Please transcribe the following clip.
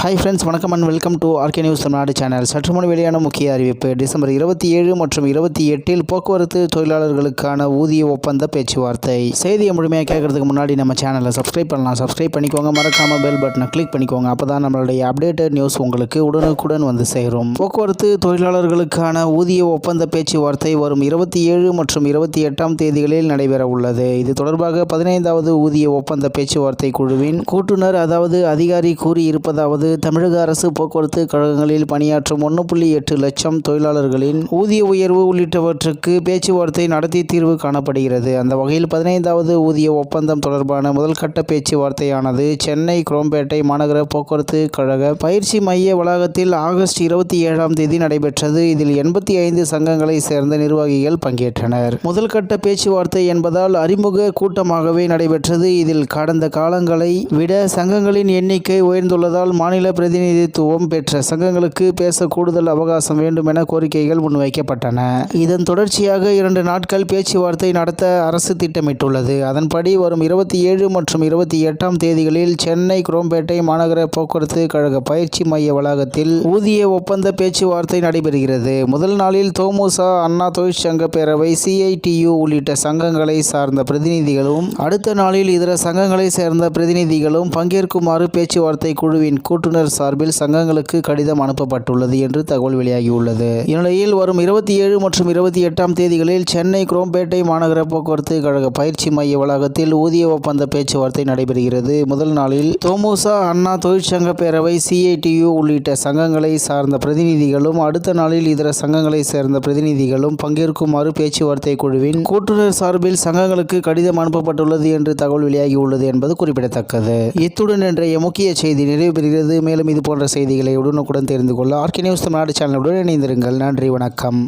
Hi friends, வணக்கம் and welcome to RK news Tamil Nadu channel. சற்று முன் வெளியான முக்கிய அறிவிப்பு. டிசம்பர் 27 மற்றும் 28 போக்குவரத்து தொழிலாளர்களுக்கான ஊதிய ஒப்பந்த பேச்சுவார்த்தை. செய்தியை முழுமையாக கேட்கறதுக்கு முன்னாடி நம்ம சேனலை சப்ஸ்கிரைப் பண்ணலாம். சப்ஸ்கிரைப் பண்ணிக்கோங்க, மறக்காம பெல் பட்டனை கிளிக் பண்ணிக்கோங்க. அப்போ தான் நம்மளுடைய அப்டேட்டட் நியூஸ் உங்களுக்கு உடனுக்குடன் வந்து சேரும். போக்குவரத்து தொழிலாளர்களுக்கான ஊதிய ஒப்பந்த பேச்சுவார்த்தை வரும் 27 மற்றும் 28 தேதிகளில் நடைபெற உள்ளது. இது தொடர்பாக 15வது ஊதிய ஒப்பந்த பேச்சுவார்த்தை குழுவின் கூட்டுநர் அதாவது அதிகாரி கூறியிருப்பதாவது: தமிழக அரசு போக்குவரத்து கழகங்களில் பணியாற்றும் 1.8 லட்சம் தொழிலாளர்களின் ஊதிய உயர்வு உள்ளிட்டவற்றுக்கு பேச்சுவார்த்தை நடத்தி தீர்வு காணப்படுகிறது. அந்த வகையில் 15வது ஊதிய ஒப்பந்தம் தொடர்பான முதல்கட்ட பேச்சுவார்த்தையானது சென்னை குரோம்பேட்டை மாநகர போக்குவரத்து கழக பயிற்சி மைய வளாகத்தில் ஆகஸ்ட் 27ஆம் தேதி நடைபெற்றது. இதில் 85 சங்கங்களை சேர்ந்த நிர்வாகிகள் பங்கேற்றனர். முதல்கட்ட பேச்சுவார்த்தை என்பதால் அறிமுக கூட்டமாகவே நடைபெற்றது. இதில் கடந்த காலங்களை விட சங்கங்களின் எண்ணிக்கை உயர்ந்துள்ளதால் மாநில பிரதிநிதித்துவம் பெற்ற சங்கங்களுக்கு பேச கூடுதல் அவகாசம் வேண்டும் என கோரிக்கைகள் முன்வைக்கப்பட்டன. இதன் தொடர்ச்சியாக 2 நாட்கள் பேச்சுவார்த்தை நடத்த அரசு திட்டமிட்டுள்ளது. அதன்படி வரும் 27 மற்றும் 28 தேதிகளில் சென்னை குரோம்பேட்டை மாநகர போக்குவரத்து கழக பயிற்சி மைய வளாகத்தில் ஊதிய ஒப்பந்த பேச்சுவார்த்தை நடைபெறுகிறது. முதல் நாளில் தொமுச, அண்ணா தொழிற்சங்க பேரவை, CITU உள்ளிட்ட சங்கங்களை சார்ந்த பிரதிநிதிகளும், அடுத்த நாளில் இதர சங்கங்களை சேர்ந்த பிரதிநிதிகளும் பங்கேற்குமாறு பேச்சுவார்த்தை குழுவின் கூட்டுநர் சார்பில் சங்கங்களுக்கு கடிதம் அனுப்பப்பட்டுள்ளது என்று தகவல் வெளியாகியுள்ளது. இந்நிலையில் வரும் 27 மற்றும் 28 தேதிகளில் சென்னை குரோம்பேட்டை மாநகர போக்குவரத்து கழக பயிற்சி மைய வளாகத்தில் ஊதிய ஒப்பந்த பேச்சுவார்த்தை நடைபெறுகிறது. முதல் நாளில் தொமுச, அண்ணா தொழிற்சங்க பேரவை, CITU உள்ளிட்ட சங்கங்களை சார்ந்த பிரதிநிதிகளும், அடுத்த நாளில் இதர சங்கங்களை சேர்ந்த பிரதிநிதிகளும் பங்கேற்குமாறு பேச்சுவார்த்தை குழுவின் கூட்டுநர் சார்பில் சங்கங்களுக்கு கடிதம் அனுப்பப்பட்டுள்ளது என்று தகவல் வெளியாகியுள்ளது என்பது குறிப்பிடத்தக்கது. இத்துடன் இன்றைய முக்கிய செய்தி நிறைவு பெறுகிறது. மேலும் இது போன்ற செய்திகளை உடனுக்குடன் தெரிந்து கொள்ள ஆர்கே நியூஸ் தமிழ்நாடு சேனலுடன் இணைந்திருங்கள். நன்றி, வணக்கம்.